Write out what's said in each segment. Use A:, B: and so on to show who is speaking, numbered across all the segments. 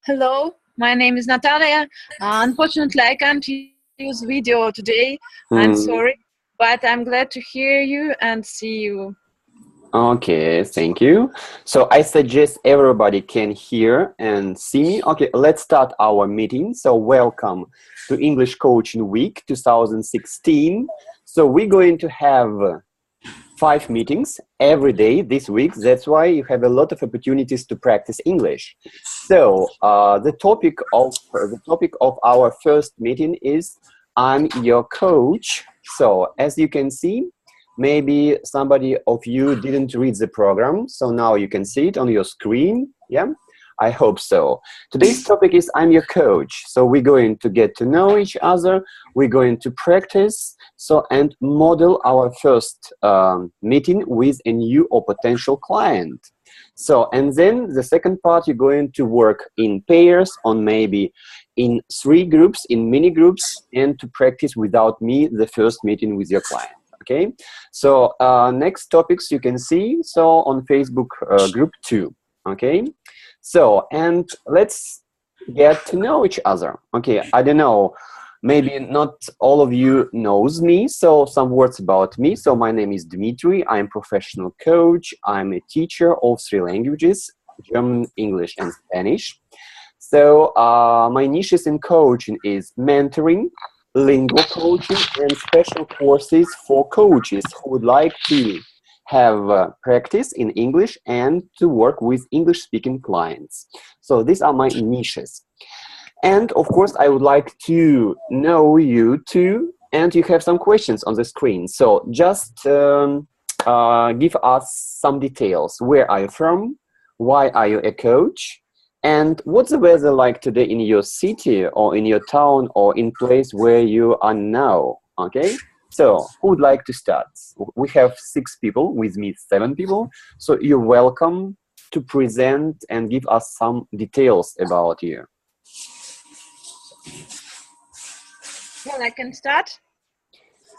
A: Hello, my name is Natalia. Unfortunately, I can't use video today. I'm
B: Mm,
A: sorry, but I'm glad to hear you and see you.
B: okay, thank you. So I suggest everybody can hear and see me. Okay, let's start our meeting. So welcome to English Coaching Week 2016. So we're going to have 5 meetings every day this week. That's why you have a lot of opportunities to practice English. So the topic of our first meeting is I'm your coach. So as you can see, maybe somebody of you didn't read the program, so now you can see it on your screen. Yeah, I hope so. Today's topic is I'm your coach. So we're going to get to know each other. We're going to practice and model our first meeting with a new or potential client. So, and then the second part, you're going to work in pairs on maybe in 3 groups, in mini groups, and to practice without me the first meeting with your client. Okay, so next topics you can see so on Facebook group 2. Okay, so and let's get to know each other. Okay, I don't know, maybe not all of you knows me, so some words about me. So my name is Dmitry. I'm professional coach. I'm a teacher of 3 languages, German, English, and Spanish. So my niches in coaching is mentoring, lingual coaching, and special courses for coaches who would like to have practice in English and to work with English-speaking clients. So these are my niches. And of course, I would like to know you too, and you have some questions on the screen. So just give us some details. Where are you from? Why are you a coach? And what's the weather like today in your city or in your town or in place where you are now? Okay, so who would like to start? We have 6 people, with me 7 people. So you're welcome to present and give us some details about you.
A: Well, I can start.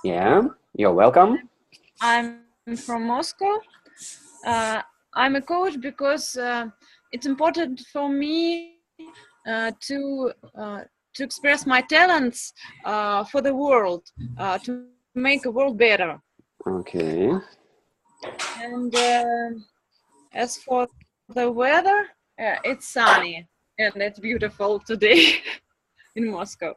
B: Yeah, you're welcome.
A: I'm from Moscow. I'm a coach because it's important for me to express my talents for the world, to make the world better.
B: Okay.
A: And as for the weather, it's sunny and it's beautiful today in Moscow.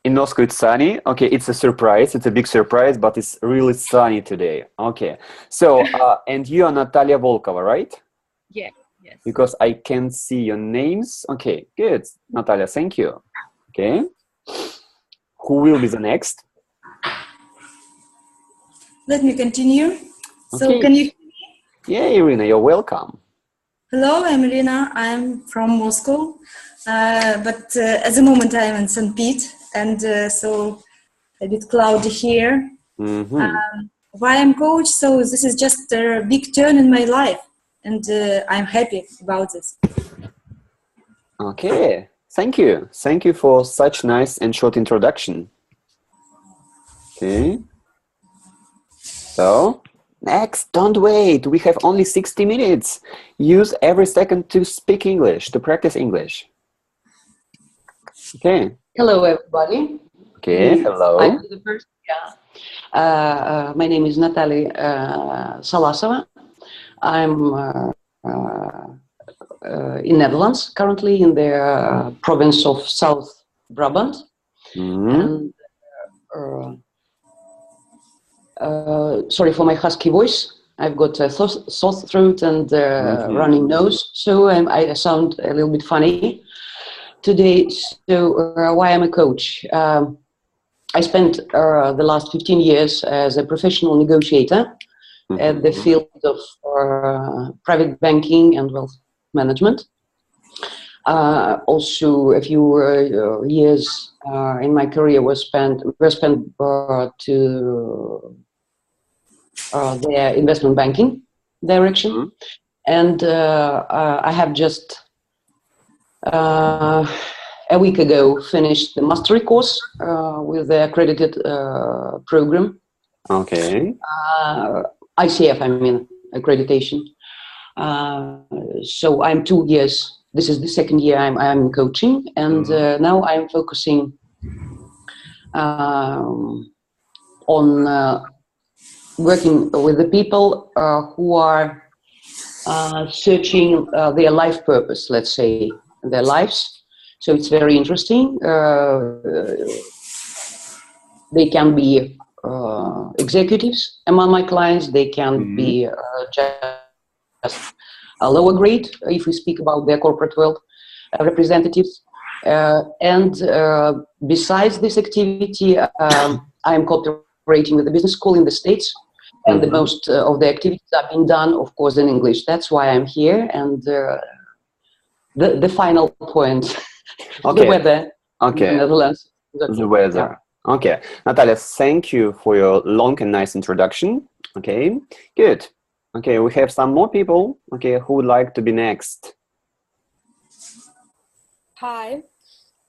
B: In Moscow, it's sunny. Okay, it's a surprise. It's a big surprise, but it's really sunny today. Okay. So, and you are Natalia Volkova, right?
A: Yeah, yes.
B: Because I can see your names. Okay, good. Natalia, thank you. Okay. Who will be the next?
C: Let me continue. So
B: Okay.
C: can you hear me?
B: Yeah, Irina, you're welcome.
C: Hello, I'm Irina. I'm from Moscow, but at the moment I'm in St. Pete, and so a bit cloudy here. Why I'm coach? So this is just a big turn in my life, and I'm happy about this.
B: Okay, thank you. Thank you for such nice and short introduction. Okay. So, next, don't wait. We have only 60 minutes. Use every second to speak English, to practice English. Okay.
D: Hello, everybody.
B: Okay, hello.
D: I'm the first. Yeah. My name is Natalia Salasova. I'm in Netherlands, currently in the province of South Brabant. And sorry for my husky voice. I've got a sore throat and running nose, so I sound a little bit funny today. So why I'm a coach? I spent the last 15 years as a professional negotiator at the field of private banking and wealth management. Also, a few years in my career were spent to the investment banking direction, and I have just a week ago finished the mastery course with the accredited program.
B: Okay.
D: ICF, I mean, accreditation. So I'm 2 years this is the second year I'm coaching, and now I'm focusing on working with the people who are searching their life purpose, let's say, their lives. So it's very interesting. They can be executives among my clients. They can be just a lower grade, if we speak about their corporate world, representatives. And besides this activity, I'm cooperating with the business school in the States, and the most of the activities are being done, of course, in English. That's why I'm here. And the final point, the weather in the Netherlands.
B: The weather. Okay, Natalia, thank you for your long and nice introduction. Okay, good. Okay, we have some more people. Okay, who would like to be next?
E: Hi.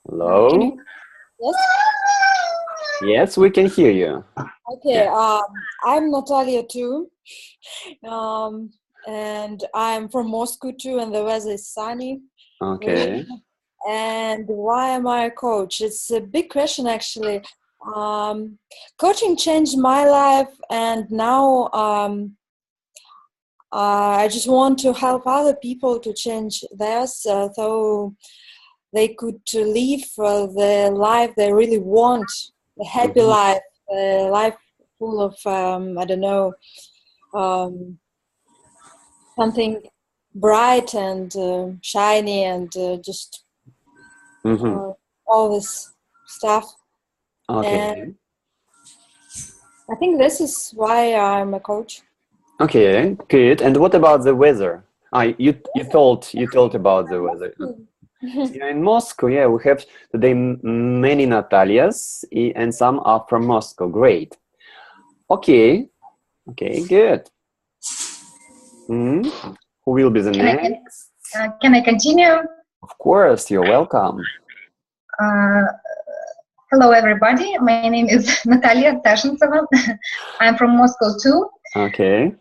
B: Hello.
E: Yes.
B: Yes, we can hear you.
E: Okay. I'm Natalia too, and I'm from Moscow too, and the weather is sunny.
B: Okay.
E: And why am I a coach? It's a big question, actually. Coaching changed my life, and now I just want to help other people to change theirs, so they could live the life they really want, a happy life, a life full of, I don't know, something bright and shiny and just all this stuff.
B: Okay.
E: And I think this is why I'm a coach.
B: Okay, good. And what about the weather? You told about the weather. Yeah, in Moscow, yeah, we have today many Natalias, and some are from Moscow. Great. Okay. Okay, good. Who will be the next?
F: Can I continue?
B: Of course, you're welcome.
F: Hello, everybody. My name is Natalia Tashentseva. I'm from Moscow too.
B: Okay.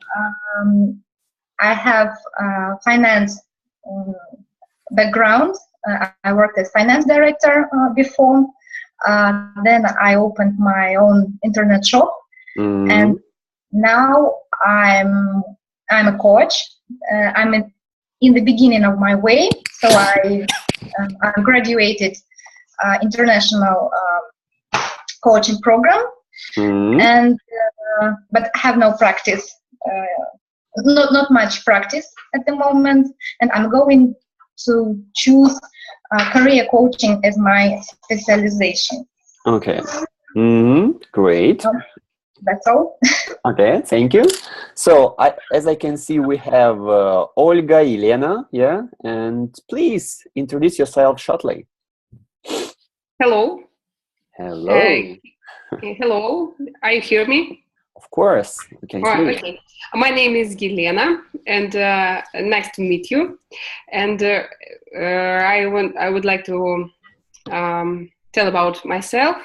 F: I have finance background. I worked as finance director before. Then I opened my own internet shop, and now I'm a coach. I'm in the beginning of my way, so I graduated international coaching program, and but I have no practice, not much practice at the moment, and I'm going to choose career coaching as my specialization.
B: Okay. Great.
F: That's all.
B: Okay, thank you. So, as I can see, we have Olga, Elena, yeah, and please introduce yourself shortly.
G: Hello.
B: Hello.
G: Hello. Are you hear me?
B: Of course, we can hear you.
G: Okay. My name is Elena, and nice to meet you. And I would like to tell about myself.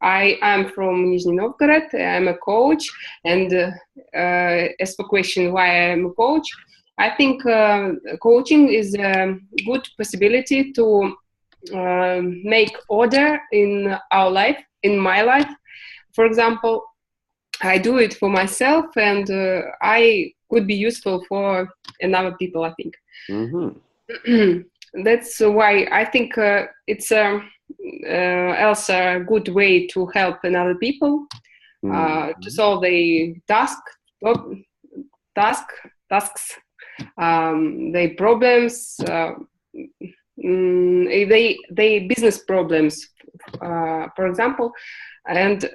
G: I am from Nizhny Novgorod. I'm a coach, and as for question why I'm a coach, I think coaching is a good possibility to make order in our life, in my life. For example, I do it for myself, and I could be useful for another people, I think. That's why I think it's also a good way to help another people to solve their tasks, their problems, they business problems, for example, and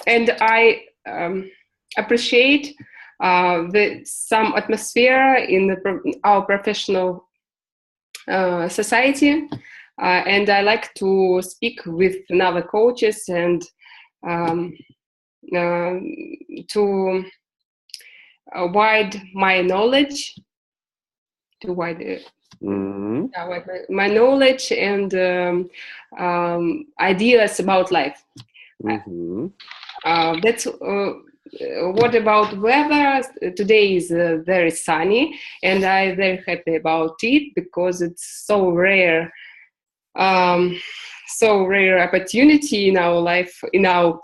G: I appreciate some atmosphere in our professional society, and I like to speak with other coaches and to widen my knowledge, my knowledge and ideas about life. That's what about weather? Today is very sunny, and I'm very happy about it because it's so rare opportunity in our life, in our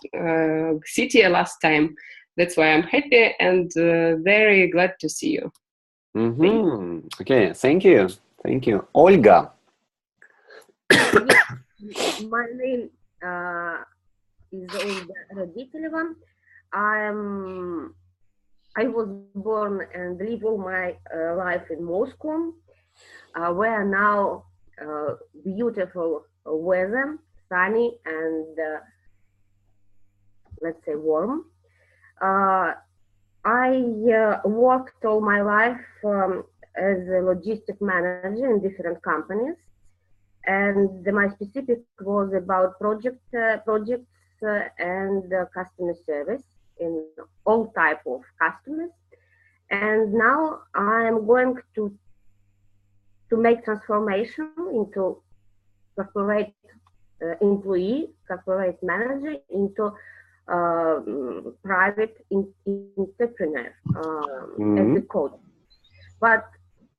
G: city last time. That's why I'm happy and very glad to see you.
B: Okay, thank you. Thank you. Olga.
H: My name is Olga Родителева. I was born and live all my life in Moscow, where now beautiful weather, sunny and let's say warm. I worked all my life as a logistic manager in different companies, and my specific was about projects and customer service in all type of customers. And now I'm going to make transformation into corporate employee, corporate manager, into private entrepreneur as a coach. But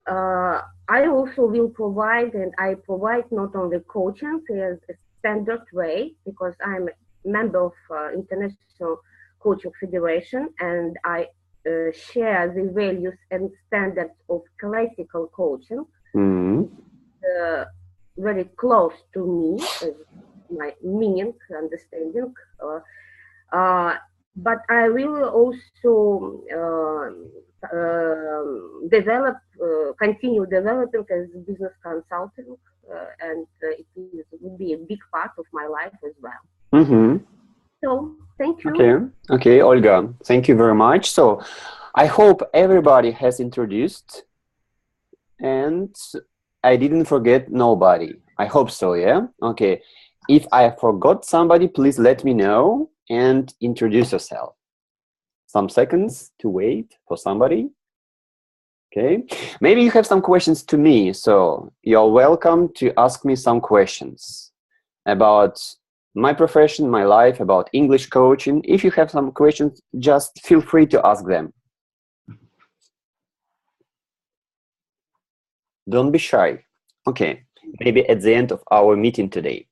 H: I also will provide, and I provide not only coaching as a standard way, because I'm a member of International Coaching Federation, and I share the values and standards of classical coaching, very close to me, as my meaning, understanding. But I will also continue developing as a business consultant, and it will be a big part of my life as well. So, thank you.
B: Okay, Olga, thank you very much. So, I hope everybody has introduced, and I didn't forget nobody. I hope so, yeah? Okay. If I forgot somebody, please let me know and introduce yourself. Some seconds to wait for somebody. Okay. Maybe you have some questions to me, so you're welcome to ask me some questions about my profession, my life, about English coaching. If you have some questions, just feel free to ask them. Don't be shy. Okay. Maybe at the end of our meeting today.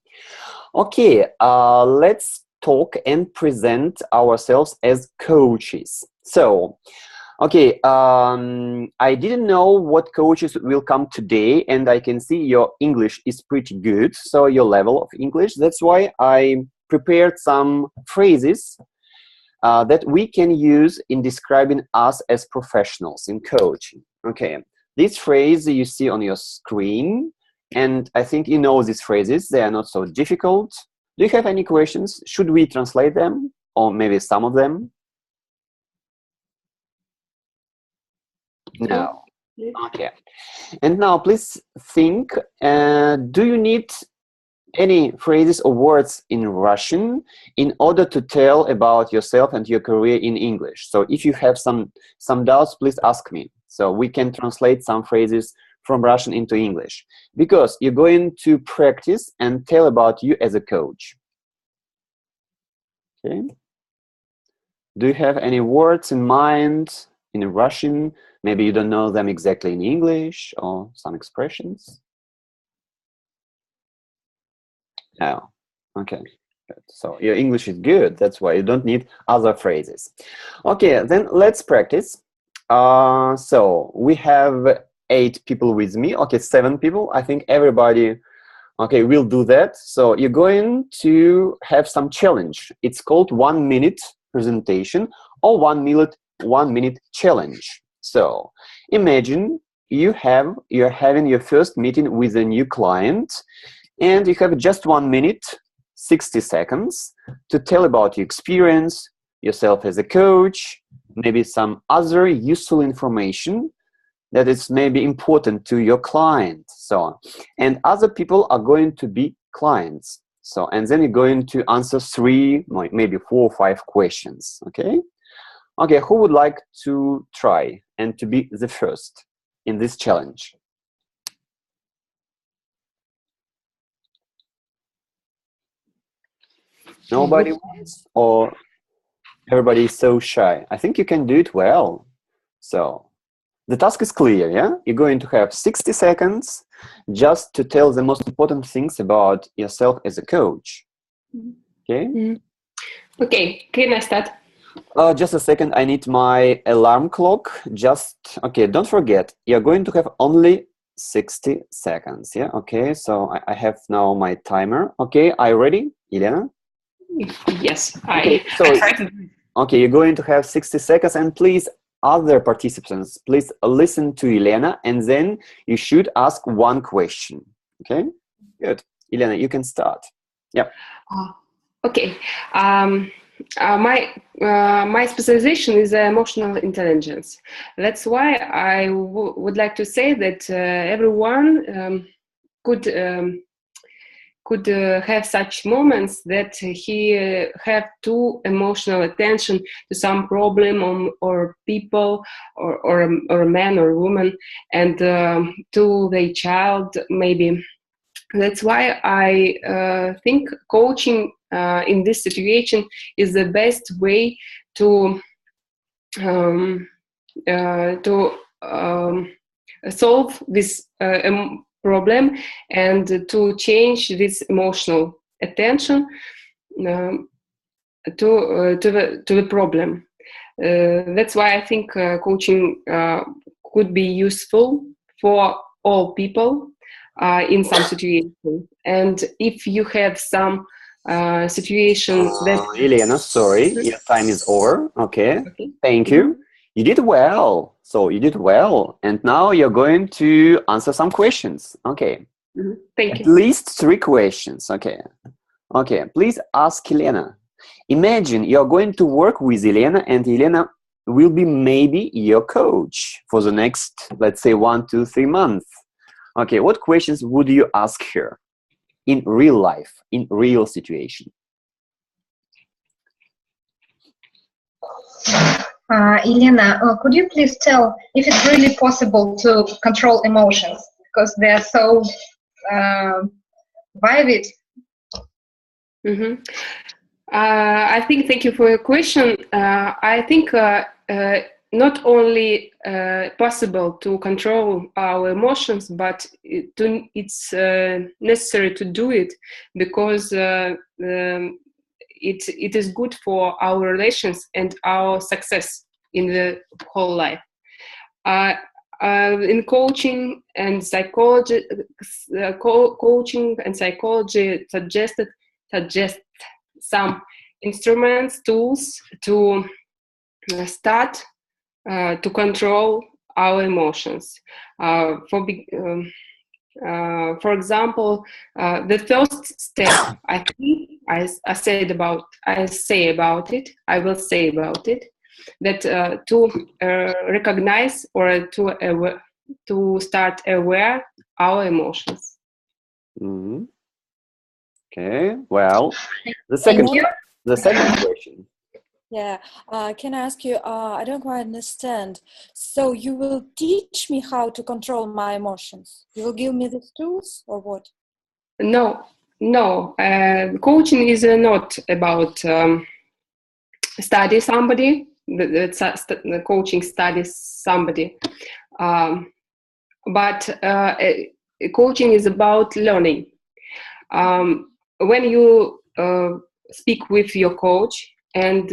B: Okay, let's talk and present ourselves as coaches. So, okay, I didn't know what coaches will come today, and I can see your English is pretty good, so your level of English. That's why I prepared some phrases that we can use in describing us as professionals in coaching. Okay, this phrase you see on your screen, and I think you know these phrases. They are not so difficult. Do you have any questions? Should we translate them, or maybe some of them? No. Okay. And now please think, do you need any phrases or words in Russian in order to tell about yourself and your career in English? So if you have some doubts, please ask me. So we can translate some phrases from Russian into English, because you're going to practice and tell about you as a coach. Okay. Do you have any words in mind in Russian? Maybe you don't know them exactly in English, or some expressions? No. Okay. Good. So your English is good. That's why you don't need other phrases. Okay, then let's practice. So we have 8 people with me. Okay, 7 people. I think everybody, okay, will do that. So you're going to have some challenge. It's called 1 minute presentation or 1 minute challenge. So imagine you're having your first meeting with a new client, and you have just 1 minute, 60 seconds to tell about your experience, yourself as a coach, maybe some other useful information that is maybe important to your client. So, and other people are going to be clients. So, and then you're going to answer 3, maybe 4 or 5 questions. Okay. Okay. Who would like to try and to be the first in this challenge? Nobody wants, or Everybody is so shy. I think you can do it well. So the task is clear, yeah? You're going to have 60 seconds just to tell the most important things about yourself as a coach. Okay?
G: Okay, can I start?
B: Just a second, I need my alarm clock. Okay, don't forget, you're going to have only 60 seconds, yeah? Okay, so I have now my timer. Okay, are you ready, Elena?
G: Yes,
B: okay, okay, you're going to have 60 seconds, and please, other participants, please listen to Elena, and then you should ask one question. Okay, good. Elena, you can start. Yeah.
G: Okay. My specialization is emotional intelligence. That's why I would like to say that everyone could have such moments that he have too emotional attention to some problem or people or a man or a woman, and to their child maybe. That's why I think coaching in this situation is the best way to solve this problem and to change this emotional attention to the problem. That's why I think coaching could be useful for all people in some situation. And if you have some situation that...
B: Elena, sorry, your time is over. Okay. Thank you. You did well. So you did well. And now you're going to answer some questions. Okay.
G: Thank you.
B: At least 3 questions. Okay. Okay. Please ask Elena. Imagine you're going to work with Elena, and Elena will be maybe your coach for the next, let's say, 1, 2, 3 months. Okay. What questions would you ask her in real life, in real situation?
F: Elena, could you please tell if it's really possible to control emotions, because they're so vivid?
G: I think, thank you for your question. I think not only possible to control our emotions, but it's necessary to do it, because it is good for our relations and our success in the whole life. In coaching and psychology, coaching and psychology suggest some instruments, tools to start to control our emotions. For example, the first step, I think, I will say about it, that to recognize or to start aware our emotions.
B: Okay. Well, the second question.
E: Yeah, can I ask you, I don't quite understand. So you will teach me how to control my emotions? You will give me these tools or what?
G: No. Coaching is not about study somebody. The coaching studies somebody. But coaching is about learning. When you speak with your coach, and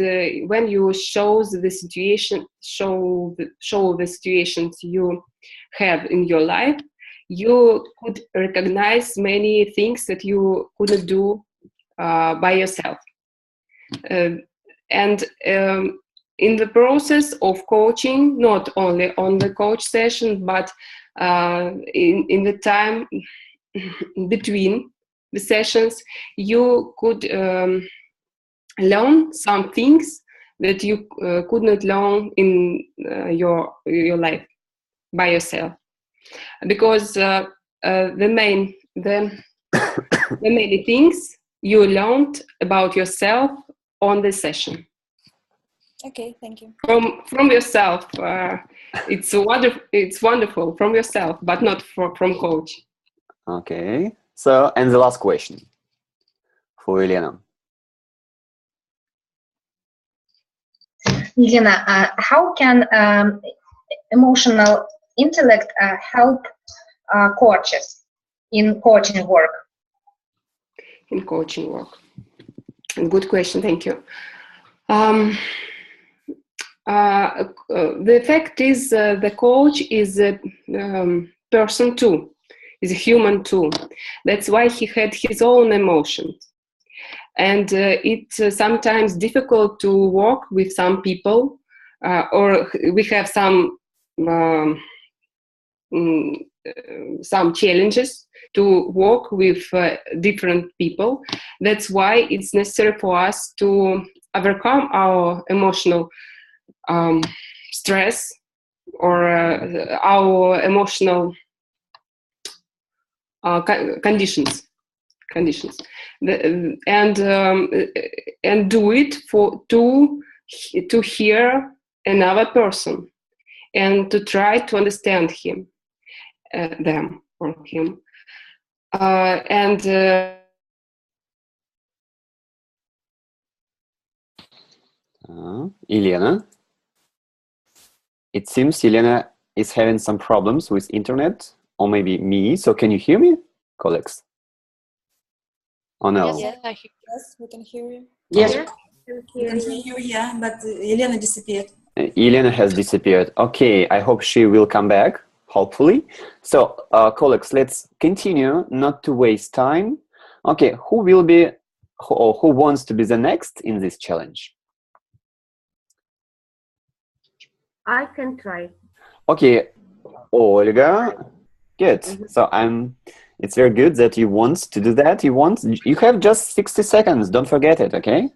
G: when you show the situations you have in your life, you could recognize many things that you couldn't do by yourself. And in the process of coaching, not only on the coach session, but in the time between the sessions, you could learn some things that you could not learn in your life by yourself, because the many things you learned about yourself on the session.
E: Okay, thank you.
G: From yourself, it's wonderful from yourself, but not from coach.
B: Okay. So, and the last question for Elena.
F: Elena, how can emotional intellect help coaches in coaching work?
G: In coaching work. Good question, thank you. The fact is the coach is a person too, is a human too. That's why he had his own emotions. And it's sometimes difficult to work with some people, or we have some challenges to work with different people. That's why it's necessary for us to overcome our emotional stress or our emotional conditions, and do it to hear another person and to try to understand him, them or him,
B: Elena, it seems Elena is having some problems with internet, or maybe me. So can you hear me, colleagues? Oh no.
E: Yes, we can hear you.
D: Yes.
C: We can hear you, yeah, but Elena disappeared.
B: Elena has disappeared. Okay, I hope she will come back, hopefully. So, colleagues, let's continue, not to waste time. Okay, who wants to be the next in this challenge?
H: I can try.
B: Okay, Olga. Good. So it's very good that you want to do that. You have just 60 seconds. Don't forget it, okay?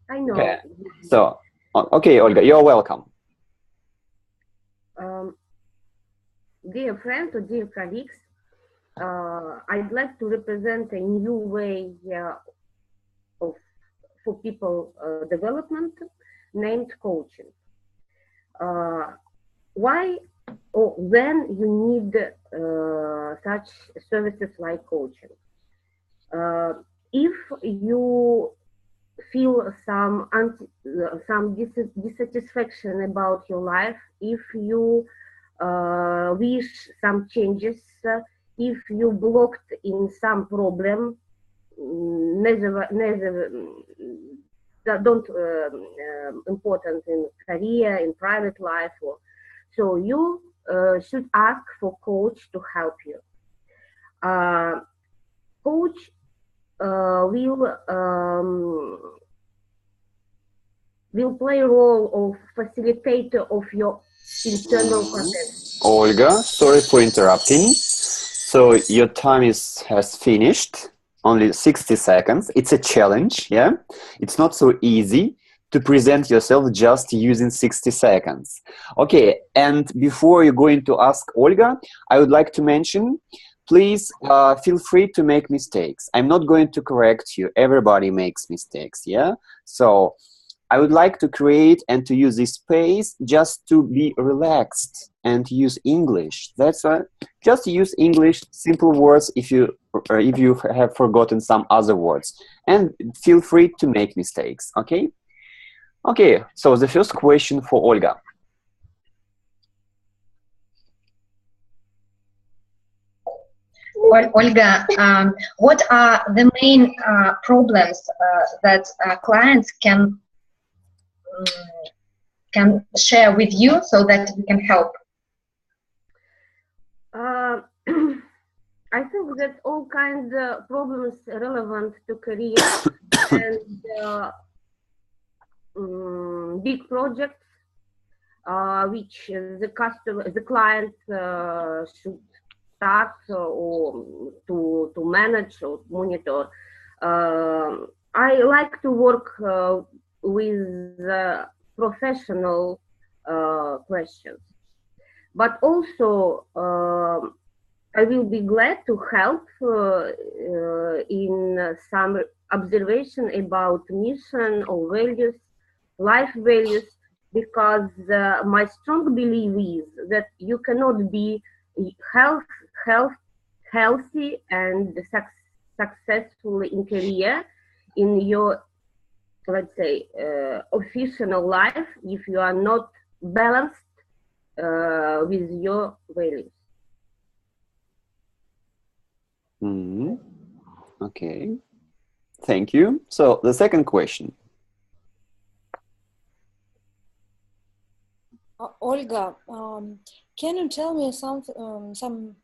H: I know.
B: Okay. So, okay, Olga, you're welcome.
H: Dear friends or dear colleagues, I'd like to represent a new way for people development named coaching. Why or when you need such services like coaching? If you feel some dissatisfaction about your life, if you wish some changes, if you blocked in some problem, don't important in career, in private life, so you should ask for coach to help you. Coach will play a role of facilitator of your internal process.
B: Olga, sorry for interrupting. So your time has finished. Only 60 seconds. It's a challenge, yeah? It's not so easy to present yourself just using 60 seconds. Okay, and before you're going to ask Olga, I would like to mention, please feel free to make mistakes. I'm not going to correct you. Everybody makes mistakes, yeah? So I would like to create and to use this space just to be relaxed and use English. That's right. Just use English, simple words if you have forgotten some other words. And feel free to make mistakes, okay? Okay, so the first question for Olga.
F: Olga, what are the main problems that clients can share with you so that we can help?
H: I think that all kinds of problems relevant to career and big projects which the client should start or to manage or monitor. I like to work with professional questions, but also I will be glad to help in some observation about mission or values, life values, because my strong belief is that you cannot be healthy and successful in career in your let's say, official life if you are not balanced with your values.
B: Okay, thank you. So the second question.
E: Olga, can you tell me some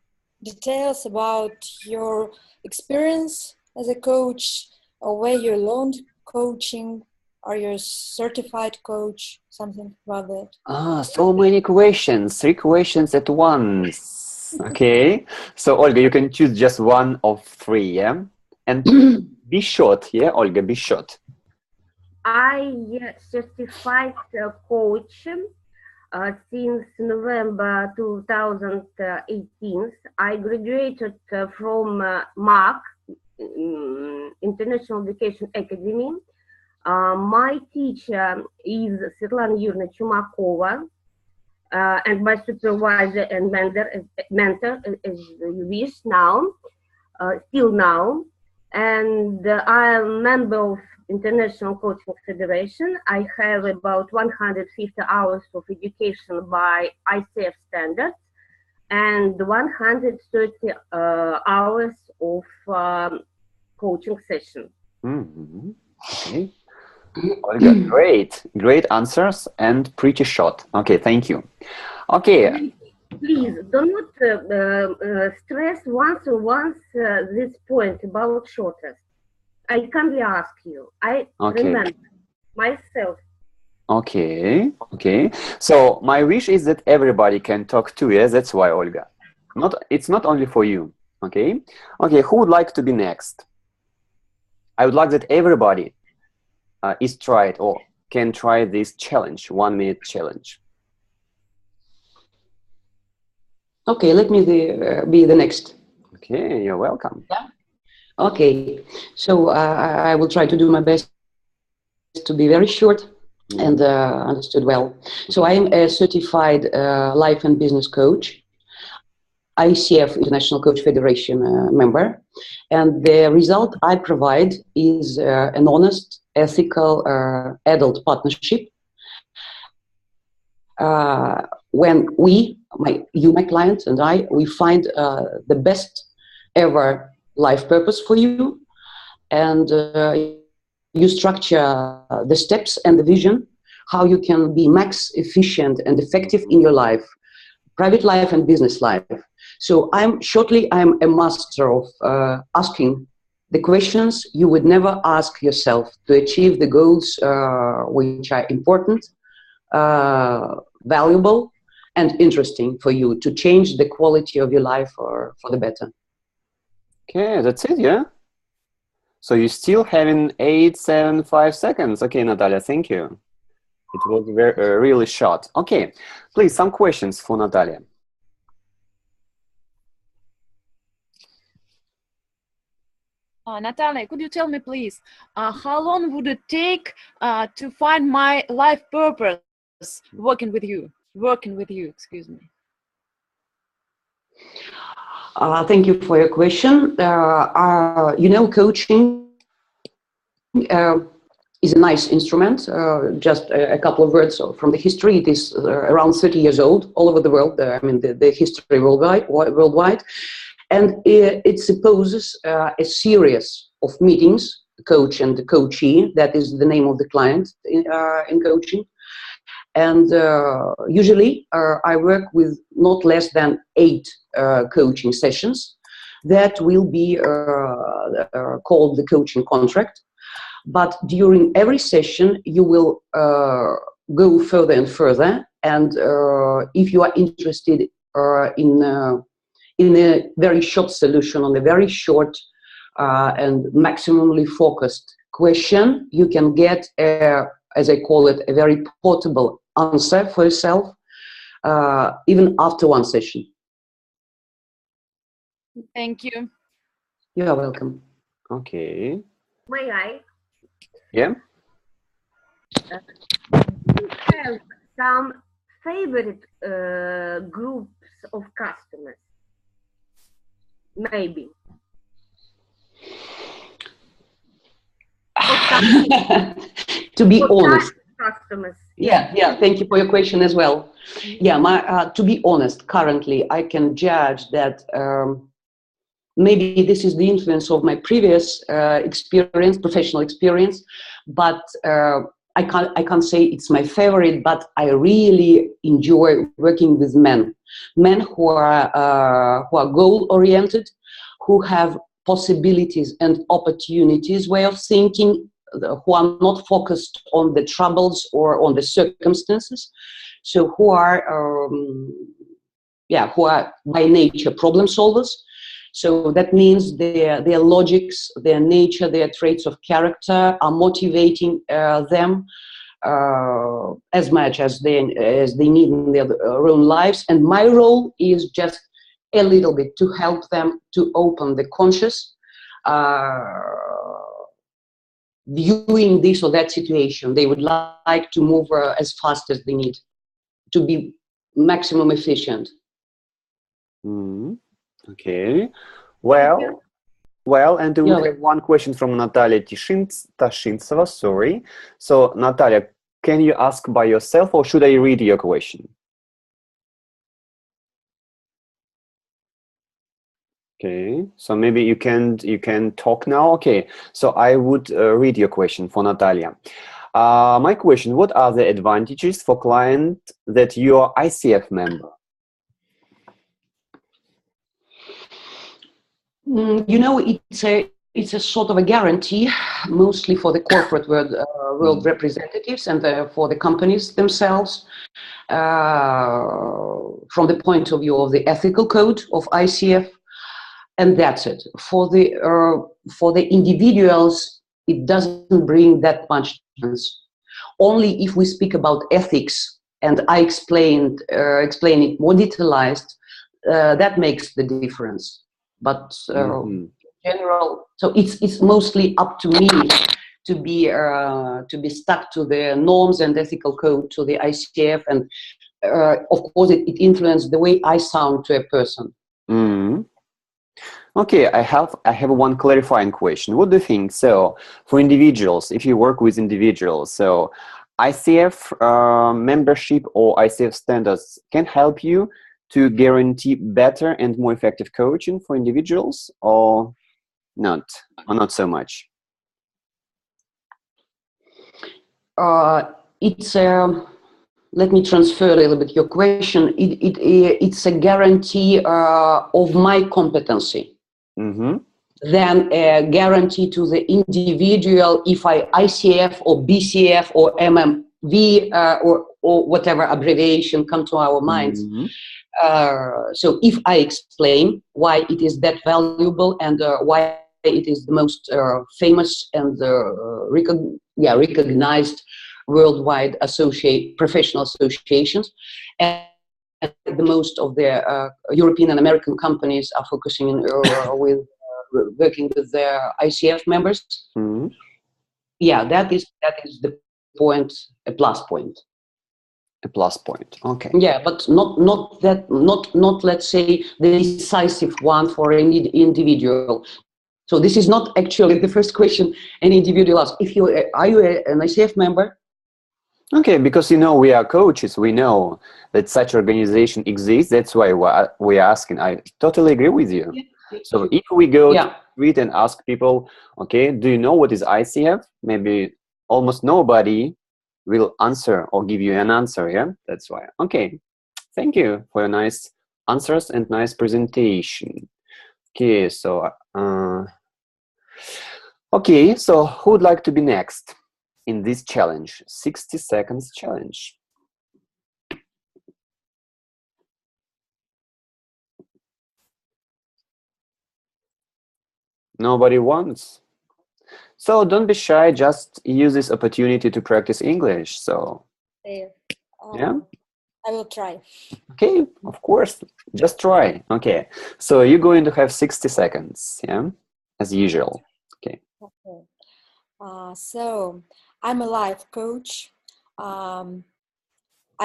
E: details about your experience as a coach, or where you learned coaching? Are you a certified coach? Something about that.
B: So many questions, 3 questions at once. Okay, so Olga, you can choose just one of 3, yeah? And be short, yeah, Olga, be short.
H: I certified coach since November 2018. I graduated from MAC, International Education Academy. My teacher is Svetlana Yurna Chumakova, and my supervisor and mentor as you wish now, still now. And I am a member of International Coaching Federation. I have about 150 hours of education by ICF standards and 130 hours of coaching session.
B: Okay. Olga, great answers and pretty short. Okay, thank you. Okay.
H: Please do not stress once this point about shortest. I kindly ask you. I remember myself.
B: Okay. So my wish is that everybody can talk too. Yes, that's why, Olga. It's not only for you. Okay. Who would like to be next? I would like that everybody is tried or can try this challenge, 1-minute challenge.
D: Okay, let me be the next.
B: Okay, you're welcome.
D: Yeah. Okay, so I will try to do my best to be very short and understood well. So I am a certified life and business coach, ICF International Coach Federation member, and the result I provide is an honest, ethical adult partnership. When my client and I, we find the best ever life purpose for you, and you structure the steps and the vision, how you can be max efficient and effective in your life, private life and business life. So I'm a master of asking the questions you would never ask yourself to achieve the goals which are important, valuable, and interesting for you to change the quality of your life for the better.
B: Okay, that's it, yeah? So you're still having 8, 7, 5 seconds. Okay, Natalia, thank you. It was really short. Okay, please, some questions for Natalia.
A: Natalia, could you tell me, please, how long would it take to find my life purpose working with you, excuse me?
D: Thank you for your question. Coaching is a nice instrument. Just a couple of words from the history. It is around 30 years old all over the world. The history worldwide. And it supposes a series of meetings, coach and the coachee, that is the name of the client in coaching. And usually I work with not less than 8 coaching sessions that will be called the coaching contract. But during every session, you will go further and further. And if you are interested in a very short solution on a very short and maximally focused question, you can get, as I call it, a very portable answer for yourself, even after one session.
A: Thank you.
D: You are welcome.
B: Okay.
H: May I?
B: Yeah.
H: You have some favorite groups of customers? Maybe.
D: To be honest.
H: Customers.
D: Yeah. Thank you for your question as well. Yeah, to be honest, currently I can judge that maybe this is the influence of my previous experience, professional experience, but I can't say it's my favorite, but I really enjoy working with men who are goal-oriented, who have possibilities and opportunities way of thinking, who are not focused on the troubles or on the circumstances, so who are by nature problem solvers. So that means their logics, their nature, their traits of character are motivating them as much as they need in their own lives. And my role is just a little bit to help them to open the conscious, viewing this or that situation. They would like to move as fast as they need to be maximum efficient.
B: Okay. Well, and we have one question from Natalia Tashintsova. Sorry. So, Natalia, can you ask by yourself, or should I read your question? Okay. So maybe you can talk now. Okay. So I would read your question for Natalia. My question: what are the advantages for client that you are ICF member?
D: You know, it's a sort of a guarantee, mostly for the corporate world representatives and for the companies themselves, from the point of view of the ethical code of ICF, and that's it. For the individuals, it doesn't bring that much difference. Only if we speak about ethics, and I explain it more detailized, that makes the difference. But in general, so it's mostly up to me to be stuck to the norms and ethical code to the ICF, and of course it influences the way I sound to a person.
B: Okay, I have one clarifying question. What do you think? So for individuals, if you work with individuals, so ICF membership or ICF standards can help you to guarantee better and more effective coaching for individuals, or not so much?
D: Let me transfer a little bit your question. It's a guarantee of my competency. Then a guarantee to the individual if I ICF or BCF or MMV or whatever abbreviation come to our minds. So if I explain why it is that valuable and why it is the most famous and recognized worldwide professional associations, and the most of the European and American companies are focusing with working with their ICF members. Yeah, that is the point, a plus point.
B: A plus point. Okay.
D: Yeah, but not let's say the decisive one for any individual. So this is not actually the first question an individual asks. Are you an ICF member?
B: Okay, because we are coaches. We know that such organization exists. That's why we're asking. I totally agree with you. Yeah. So if we go to read and ask people, okay, do you know what is ICF? Maybe almost nobody will answer or give you an answer. Yeah, that's why. Okay, thank you for your nice answers and nice presentation. Okay, so who would like to be next in this challenge? 60 seconds challenge. Nobody wants. So don't be shy, just use this opportunity to practice English. So yeah,
E: I will try.
B: Okay, of course, just try. Okay, so you're going to have 60 seconds, yeah, as usual. Okay.
E: So I'm a life coach. I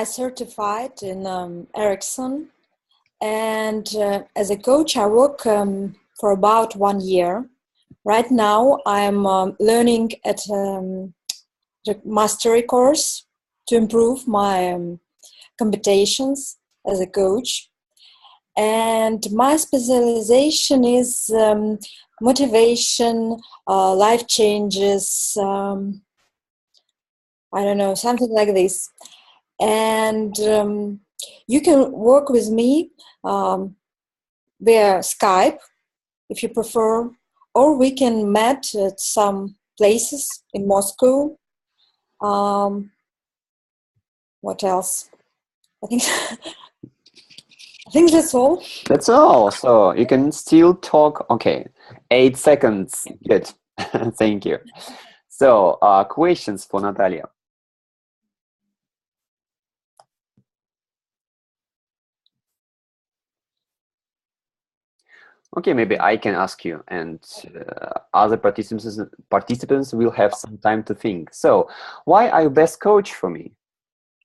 E: certified in Ericsson, and as a coach I work for about 1 year. right now I'm learning at the mastery course to improve my competitions as a coach. And my specialization is motivation, life changes, I don't know, something like this. And you can work with me via Skype if you prefer, or we can meet at some places in Moscow. What else? I think that's all.
B: That's all. So you can still talk. Okay, 8 seconds. Good. Thank you. So questions for Natalia. Okay, maybe I can ask you, and other participants will have some time to think. So, why are you best coach for me,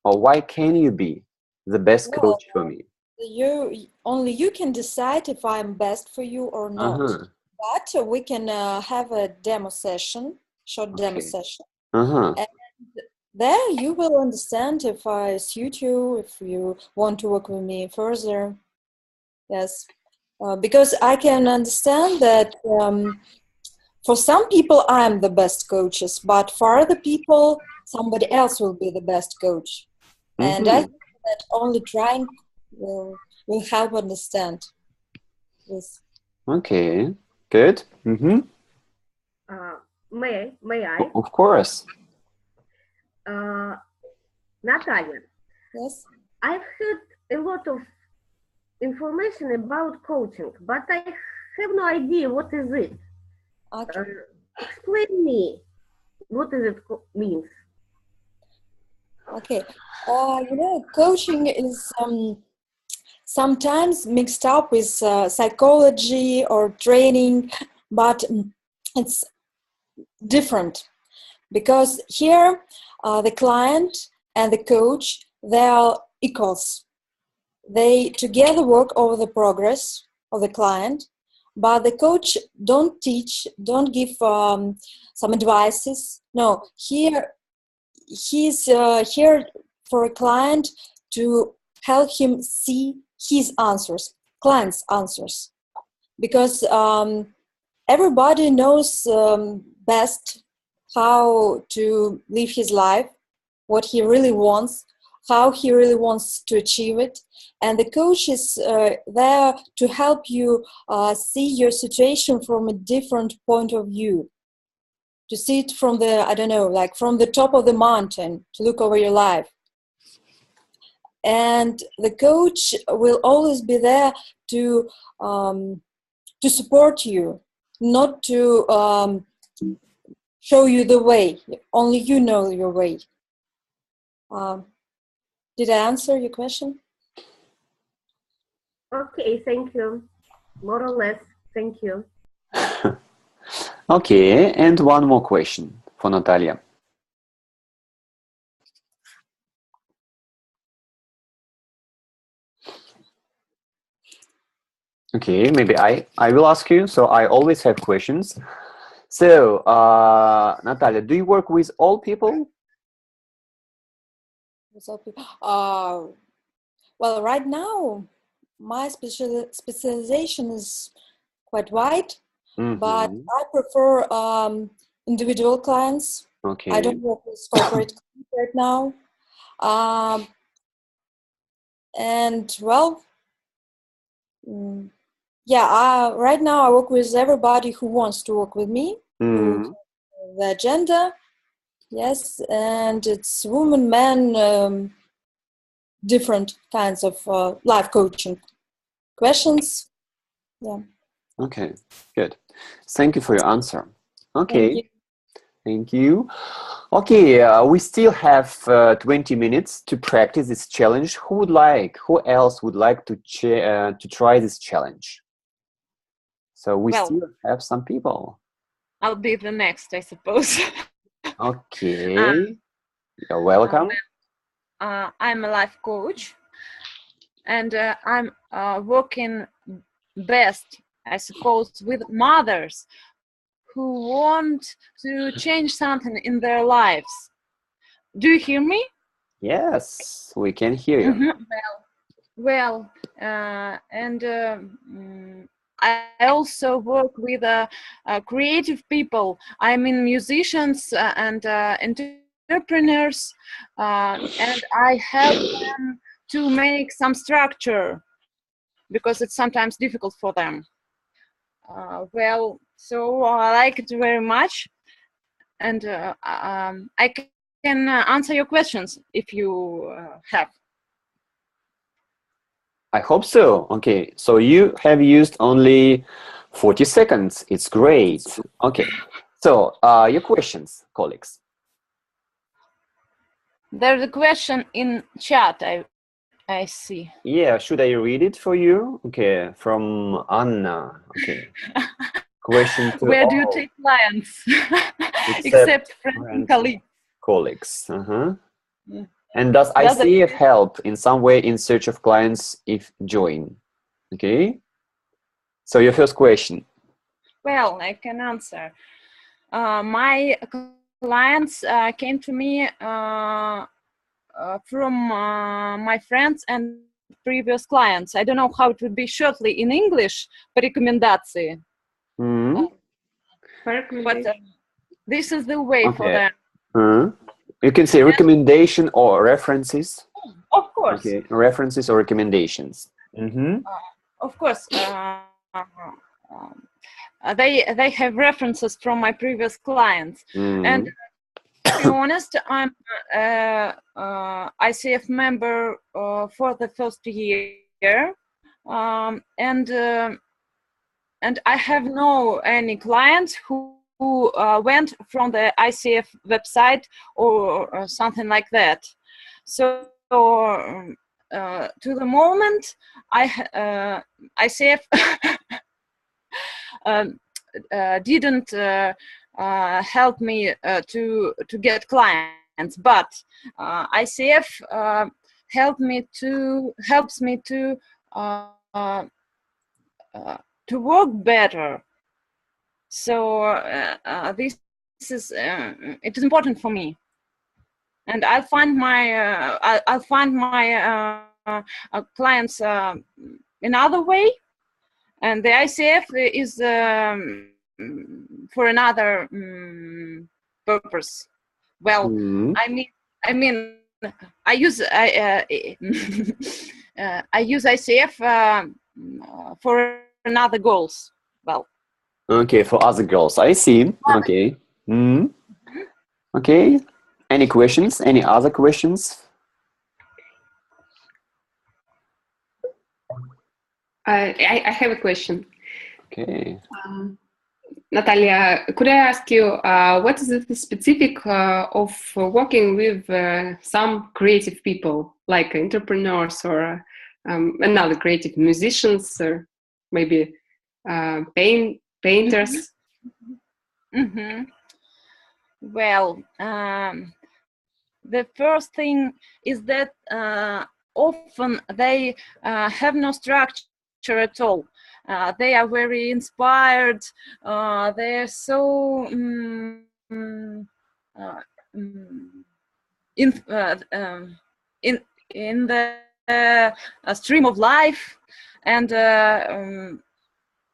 B: or why can you be the best coach for me?
E: Only you can decide if I'm best for you or not. But we can have a demo session, short demo session, and there you will understand if I suit you, if you want to work with me further. Yes. Because I can understand that for some people I'm the best coaches, but for other people somebody else will be the best coach. And I think that only trying will help understand this.
B: Okay, good.
H: May I?
B: Of course.
H: Natalia.
E: Yes.
H: I've heard a lot of information about coaching, but I have no idea what is it.
E: Okay.
H: Explain me what does it means.
E: Okay. Coaching is sometimes mixed up with psychology or training, but it's different because here the client and the coach, they are equals. They together work over the progress of the client, but the coach don't teach, don't give some advices. No, here he's here for a client to help him see his answers, client's answers, because everybody knows best how to live his life, what he really wants, how he really wants to achieve it. And the coach is there to help you see your situation from a different point of view, to see it from the, I don't know, like from the top of the mountain, to look over your life. And the coach will always be there to support you, not to show you the way. Only you know your way. Did I answer your question?
H: Okay, thank you. More or less, thank you.
B: Okay, and one more question for Natalia. Okay, maybe I will ask you. So I always have questions. So, Natalia, do you work with all people?
E: With all people? Well, right now, my specialization is quite wide, but I prefer individual clients.
B: Okay.
E: I don't work with corporate clients right now. And well, right now I work with everybody who wants to work with me. The agenda, yes, and it's women, men, different kinds of life coaching questions. Yeah.
B: Okay, good. Thank you for your answer. Okay. Thank you. Okay, we still have 20 minutes to practice this challenge. Who else would like to try this challenge? So we still have some people.
A: I'll be the next, I suppose.
B: Okay, you're welcome.
A: I'm a life coach, and I'm working best, I suppose, with mothers who want to change something in their lives. Do you hear me?
B: Yes, we can hear you.
A: Mm-hmm. I also work with creative people. I mean musicians and entrepreneurs, and I help them to make some structure because it's sometimes difficult for them. So I like it very much, and I can answer your questions if you have.
B: I hope so. Okay, so you have used only 40 seconds. It's great. Okay, so your questions, colleagues.
A: There's a question in chat, I see.
B: Yeah, should I read it for you? Okay, from Anna. Okay. Question to
A: Where
B: all.
A: do you take clients? Except friends and colleagues.
B: Colleagues.
A: Yeah.
B: And does ICF help in some way in search of clients if join? Okay. So your first question.
A: Well, I can answer. My clients came to me from my friends and previous clients. I don't know how it would be shortly in English, по рекомендации. But this is the way for them.
B: You can say recommendation or references.
A: Of course.
B: Okay, references or recommendations.
A: Of course. They have references from my previous clients. And to be honest, I'm ICF member for the first year. And I have no any clients who went from the ICF website or something like that. So to the moment, ICF didn't help me to get clients, but ICF helps me to work better. So this is it is important for me, and I'll find my clients another way, and the ICF is for another purpose. Well, I mean, I use ICF for another goals. Well.
B: Okay, for other goals. I see. Okay. Okay. Any questions? Any other questions?
G: I have a question.
B: Okay.
G: Natalia, could I ask you, what is the specific of working with some creative people, like entrepreneurs or another creative musicians, or maybe painters?
A: Well, the first thing is that often they have no structure at all. They are very inspired. They're so in the stream of life, and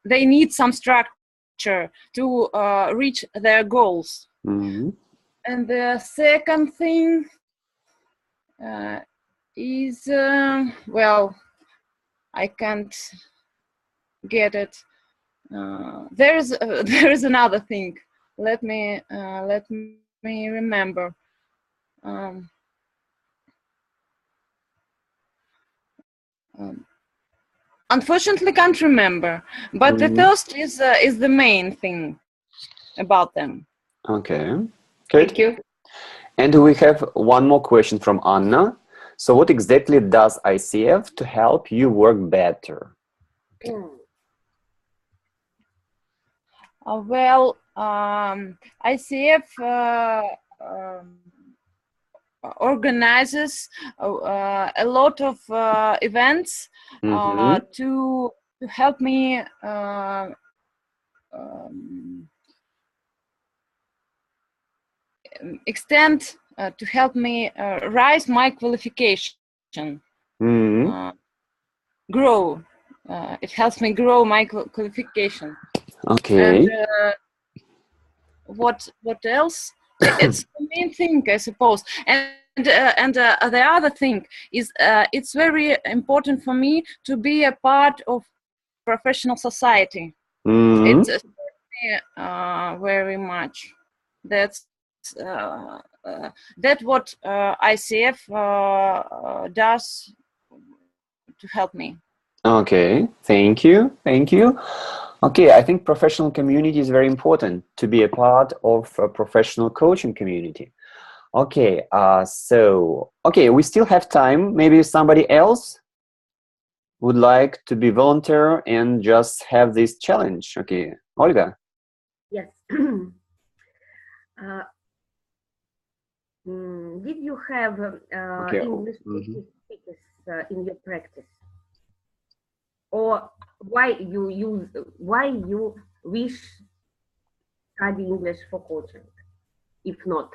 A: they need some structure to reach their goals. And the second thing is well, I can't get it. There is another thing. Let me remember. Unfortunately, can't remember. But the thirst is the main thing about them.
B: Okay. Good.
G: Thank you.
B: And we have one more question from Anna. So what exactly does ICF to help you work better? Okay.
A: Well, ICF organizes a lot of events to help me extent to help me rise my qualification, grow. It helps me grow my qualification.
B: Okay.
A: And what else? It's the main thing, I suppose. And the other thing is, it's very important for me to be a part of professional society. It's very much. That's what ICF does to help me.
B: Okay, thank you. Okay, I think professional community is very important, to be a part of a professional coaching community. Okay, we still have time. Maybe somebody else would like to be volunteer and just have this challenge. Okay, Olga.
H: Yes. Did you have English speakers in your practice? Or why you wish study English for coaching, if not?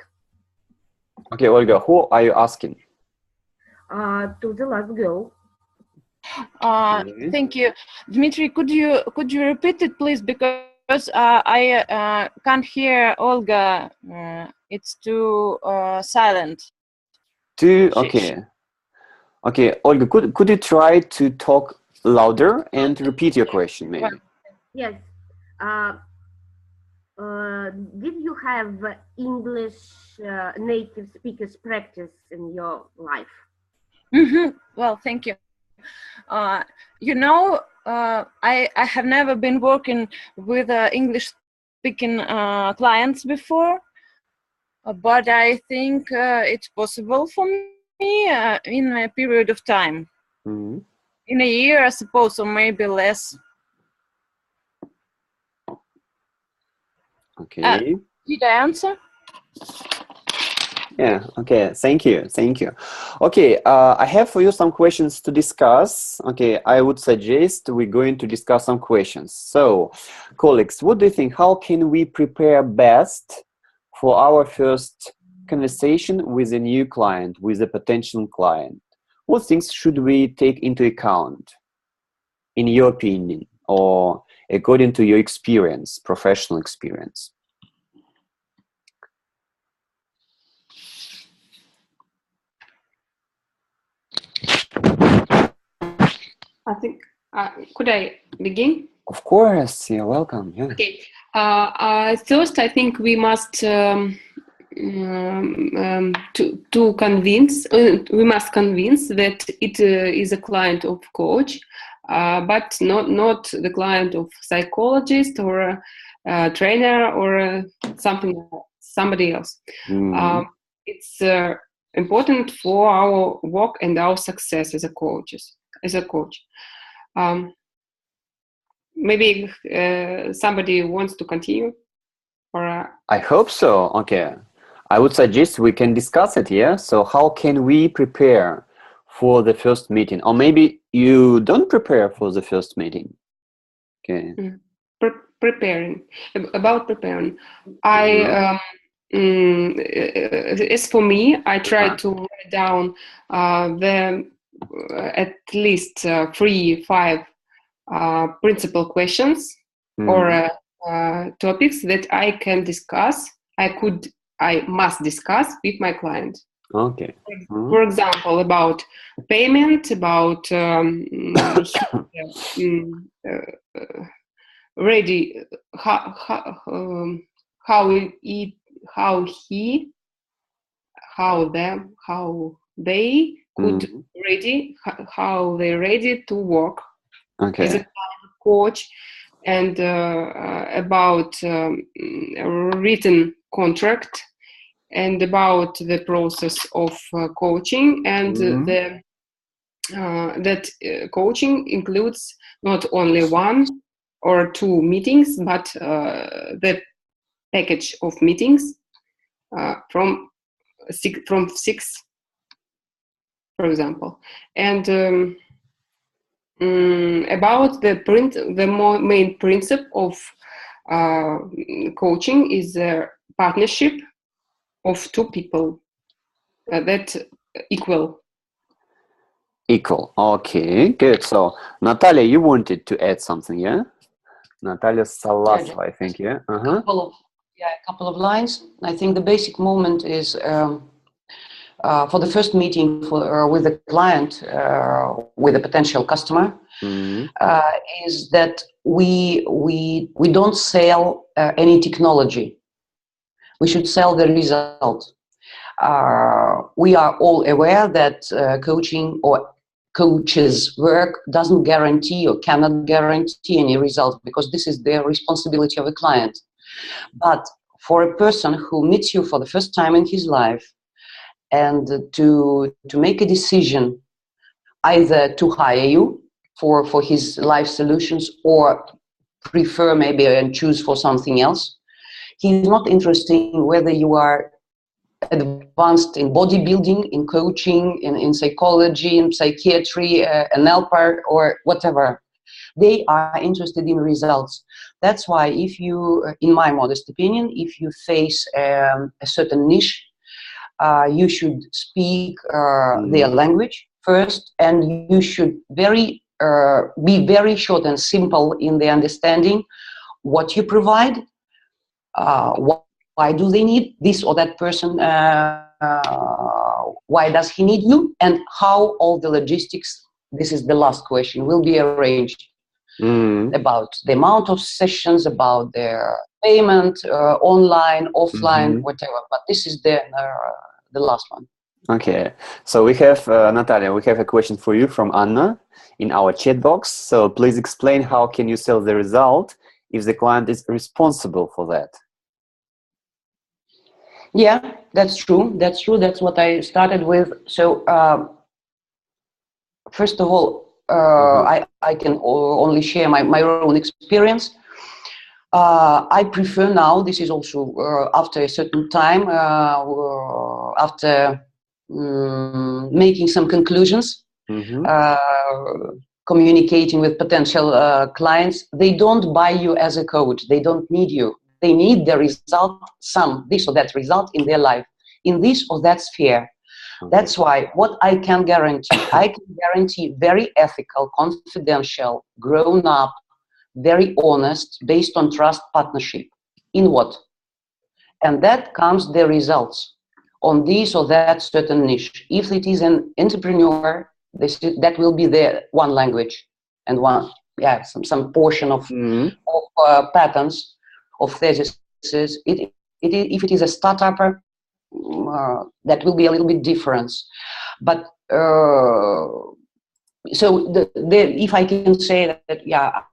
B: Okay, Olga, who are you asking?
H: To the last girl.
A: Thank you, Dmitry. Could you repeat it, please? Because I can't hear Olga. It's too silent.
B: Okay, Olga, could you try to talk louder and repeat your question, maybe?
H: Yes. Did you have English native speakers practice in your life?
A: Well, thank you. I have never been working with English-speaking clients before, but I think it's possible for me in a period of time. In a year, I suppose, or maybe less.
B: Okay.
A: Did I answer?
B: Yeah, okay, thank you. Okay, I have for you some questions to discuss. Okay, I would suggest we're going to discuss some questions. So, colleagues, what do you think? How can we prepare best for our first conversation with a new client, with a potential client? What things should we take into account, in your opinion, or according to your experience, professional experience?
G: I think, could I begin?
B: Of course, you're welcome. Yeah.
G: Okay. First, I think we must to convince. We must convince that it is a client of coach, but not the client of psychologist or a trainer or somebody else. It's important for our work and our success as a coach. Maybe somebody wants to continue, or
B: I hope so. Okay, I would suggest we can discuss it. Yeah. So how can we prepare for the first meeting, or maybe you don't prepare for the first meeting? Okay.
G: Preparing. As for me, I try to write down at least 3-5 principal questions or topics that I can discuss. I must discuss with my client.
B: Okay.
G: For example, about payment, about ready, how they could ready, how they're ready to work as a coach, and about written contract, and about the process of coaching, and that coaching includes not only 1 or 2 meetings, but the package of meetings from 6, for example, and about the main principle of coaching is partnership, of two people that equal.
B: Equal. Okay, good. So, Natalia, you wanted to add something, yeah? Natalia Salasova, I think, yeah?
D: A couple of lines. I think the basic moment is for the first meeting with the client, with a potential customer, is that we don't sell any technology. We should sell the result. We are all aware that coaching or coaches' work doesn't guarantee or cannot guarantee any result, because this is the responsibility of the client. But for a person who meets you for the first time in his life, and to make a decision either to hire you for his life solutions, or prefer maybe and choose for something else, he's not interested in whether you are advanced in bodybuilding, in coaching, in psychology, in psychiatry, an helper, or whatever. They are interested in results. That's why if you, in my modest opinion, if you face a certain niche, you should speak their language first, and you should be very short and simple in the understanding what you provide, why do they need this or that person, why does he need you, and how all the logistics, this is the last question, will be arranged. About the amount of sessions, about their payment, online, offline, whatever. But this is the last one.
B: Okay, so we have, Natalia, we have a question for you from Anna in our chat box. So please explain, how can you sell the result if the client is responsible for that?
D: Yeah, that's true. That's true. That's what I started with. So first of all, I can only share my own experience. I prefer now, this is also after a certain time, after making some conclusions, communicating with potential clients. They don't buy you as a coach. They don't need you. They need the result, this or that result in their life, in this or that sphere. That's why what I can guarantee very ethical, confidential, grown up, very honest, based on trust partnership. In what? And that comes the results on this or that certain niche. If it is an entrepreneur, that will be the one language and some portion of patterns, of theses. If it is a startupper, that will be a little bit different. But so if I can say that,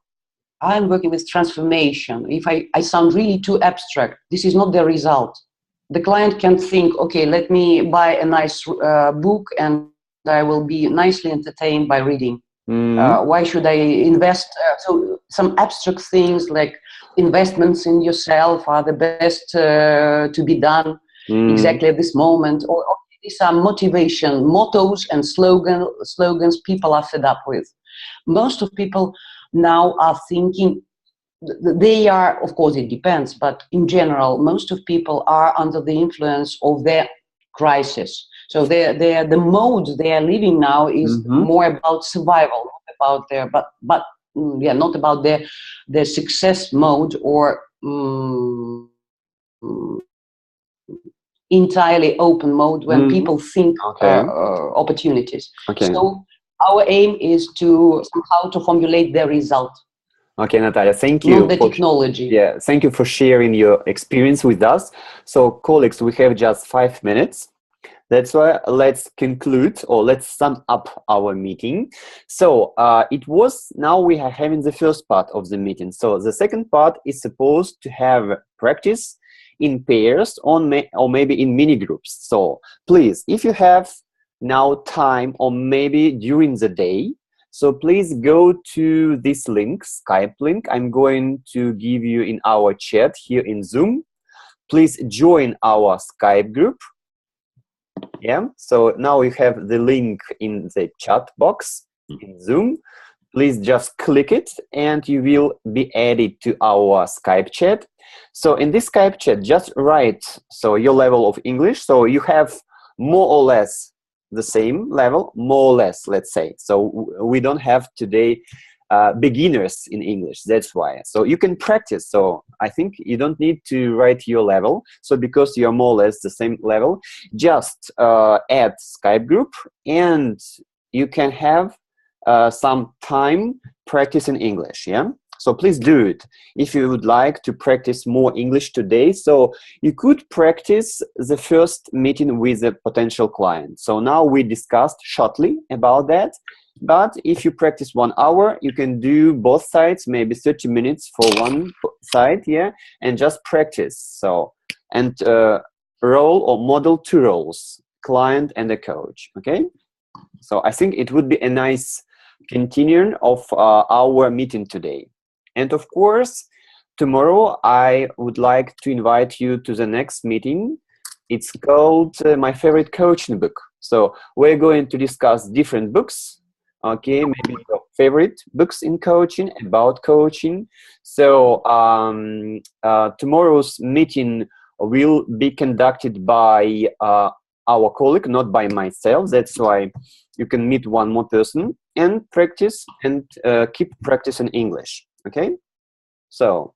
D: I'm working with transformation. If I sound really too abstract, this is not the result. The client can think, okay, let me buy a nice book and I will be nicely entertained by reading. Why should I invest? So some abstract things like investments in yourself are the best to be done exactly at this moment. Or these are motivation, mottos and slogans people are fed up with. Most of people now are thinking, they are, of course it depends, but in general, most of people are under the influence of their crisis. So the mode they are living now is more about survival, not about their, not about their success mode or entirely open mode when people think opportunities. So our aim is to somehow to formulate the result.
B: Okay, Natalia, thank you.
D: Not the technology.
B: Yeah, thank you for sharing your experience with us. So, colleagues, we have just 5 minutes. That's why let's conclude, or let's sum up our meeting. So now we are having the first part of the meeting. So the second part is supposed to have practice in pairs or maybe in mini groups. So please, if you have now time or maybe during the day, so please go to this link, Skype link. I'm going to give you in our chat here in Zoom. Please join our Skype group. Yeah, so now you have the link in the chat box in Zoom. please just click it and you will be added to our Skype chat. So in this Skype chat, just write so your level of English. So you have more or less the same level, more or less, let's say. So we don't have today beginners in English, that's why. So you can practice. So I think you don't need to write your level. So because you're more or less the same level, just add Skype group and you can have some time practice in English, yeah? So please do it if you would like to practice more English today. So you could practice the first meeting with a potential client. So now we discussed shortly about that. But if you practice 1 hour, you can do both sides, maybe 30 minutes for one side, yeah, and just practice. So, and role or model 2 roles, client and a coach, okay? So I think it would be a nice continuing of our meeting today. And of course, tomorrow I would like to invite you to the next meeting. It's called My Favorite Coaching Book. So we're going to discuss different books, okay, maybe your favorite books in coaching, about coaching. So tomorrow's meeting will be conducted by our colleague, not by myself. That's why you can meet one more person and practice and keep practicing English. Okay, so,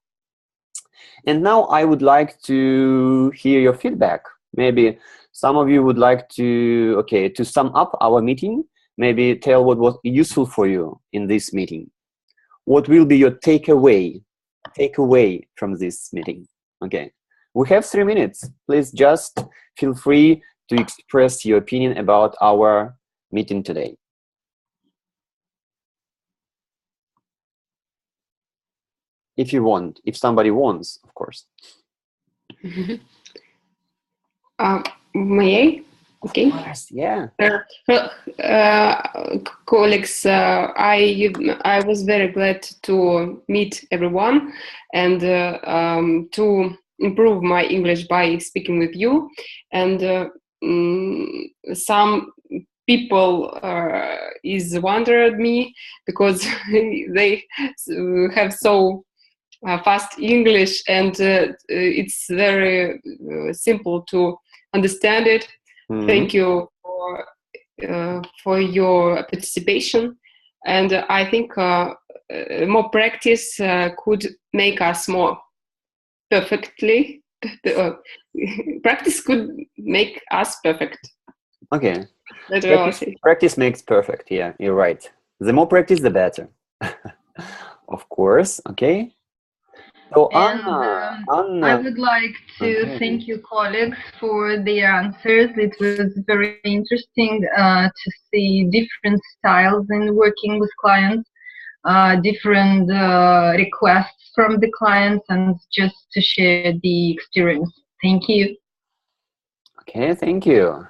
B: and now I would like to hear your feedback. Maybe some of you would like to, okay, to sum up our meeting, maybe tell what was useful for you in this meeting. What will be your takeaway from this meeting? Okay, we have 3 minutes. Please just feel free to express your opinion about our meeting today. If you want, if somebody wants, of course.
G: May I? Okay.
B: Yes, yeah.
G: Colleagues, I was very glad to meet everyone and to improve my English by speaking with you. And some people is wondered me because they have so fast English, and it's very simple to understand it. Mm-hmm. Thank you for your participation, and I think more practice could make us more perfectly. Practice could make us perfect.
B: Okay. Practice makes perfect. Yeah, you're right. The more practice, the better. Of course. Okay. So Anna,
I: I would like to thank you, colleagues, for their answers. It was very interesting to see different styles in working with clients, different requests from the clients, and just to share the experience. Thank you.
B: Okay, thank you.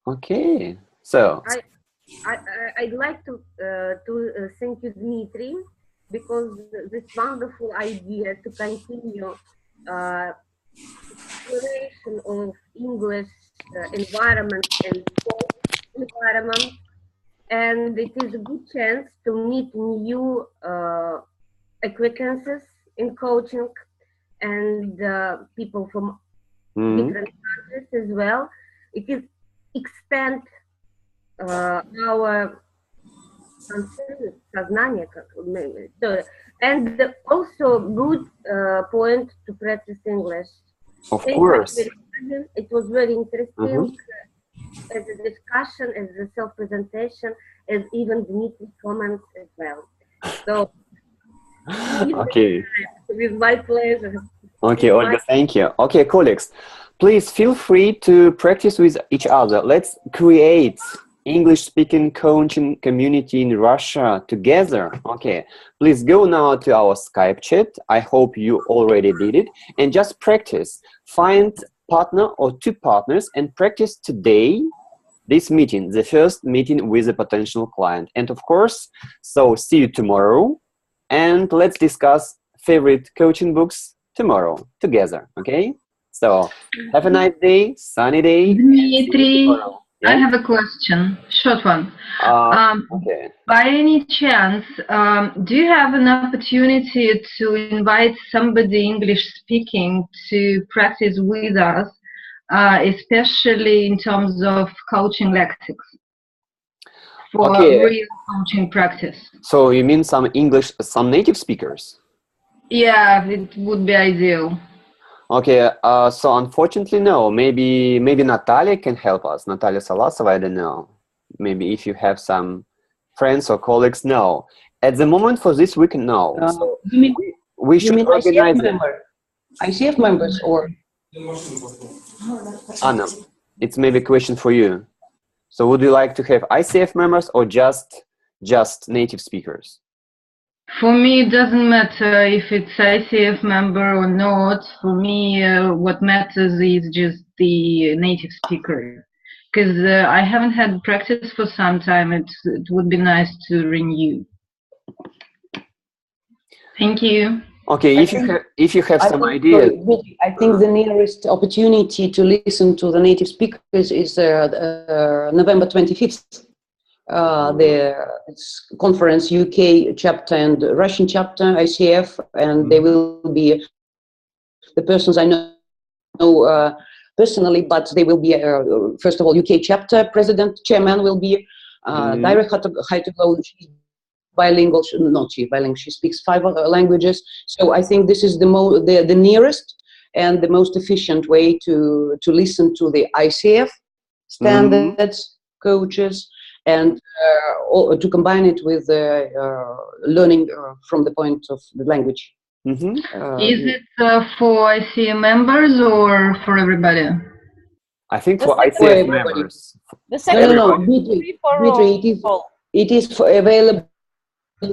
B: Okay, so
H: I'd like to thank you, Dmitry, because this wonderful idea to continue exploration of English environment and environment, and it is a good chance to meet new acquaintances in coaching and people from different countries as well. It is expand our создание, and also good point to practice English.
B: Of course.
H: It was very interesting as a discussion, as a self-presentation, as even Dmitri's comments as well. So,
B: okay.
H: With my pleasure.
B: Okay, Olga, thank you. Okay, colleagues, please feel free to practice with each other. Let's create English-speaking coaching community in Russia together. Okay, please go now to our Skype chat. I hope you already did it. And just practice. Find partner or 2 partners and practice today this meeting, the first meeting with a potential client. And of course, so see you tomorrow. And let's discuss favorite coaching books tomorrow together. Okay? So have a nice day, sunny day.
I: Dmitry. I have a question, short one.
B: Okay.
I: By any chance, do you have an opportunity to invite somebody English speaking to practice with us, especially in terms of coaching lexicons for real coaching practice?
B: So you mean some native speakers?
I: Yeah, it would be ideal.
B: Okay, so unfortunately, no. Maybe Natalia can help us. Natalia Salasova, I don't know. Maybe if you have some friends or colleagues, no. At the moment for this week, no. So we should organize
D: ICF members or?
B: Anna, it's maybe a question for you. So would you like to have ICF members or just native speakers?
I: For me, it doesn't matter if it's ICF member or not. For me, what matters is just the native speaker. Because I haven't had practice for some time. It would be nice to renew. Thank you.
B: Okay, if you have some ideas.
D: I think the nearest opportunity to listen to the native speakers is November 25th. It's conference UK chapter and Russian chapter, ICF, and they will be the persons I know personally, but they will be, first of all, UK chapter chairman will be Daira Haytuglu. She's bilingual, not she's bilingual, she speaks 5 languages. So I think this is the nearest and the most efficient way to listen to the ICF standards, coaches, and to combine it with learning from the point of the language.
I: Is it for ICF members or for everybody?
B: I think for ICF members.
A: The second one.
D: It is available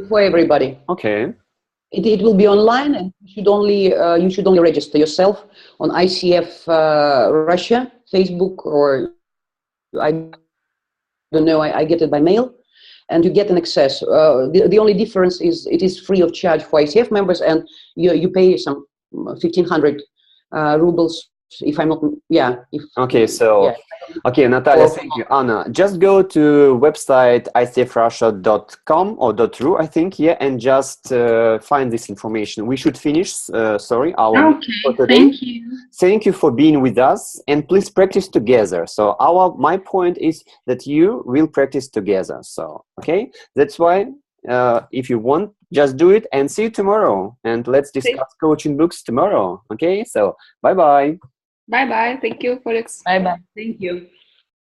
D: for everybody.
B: Okay.
D: It will be online, and you should only register yourself on ICF Russia Facebook, or I don't know, I get it by mail, and you get an access. The only difference is it is free of charge for ICF members, and you pay some 1,500 rubles. If I'm not,
B: okay, Natalia, thank you. Anna, just go to website icfrussia.com or .ru, I think, and just find this information. We should finish, our meeting for today.
I: Thank you.
B: Thank you for being with us, and please practice together. So my point is that you will practice together. So, okay, that's why if you want, just do it, and see you tomorrow. And let's discuss coaching books tomorrow. Okay, so bye-bye.
G: Bye-bye. Thank you, Felix.
D: Bye-bye. Thank you.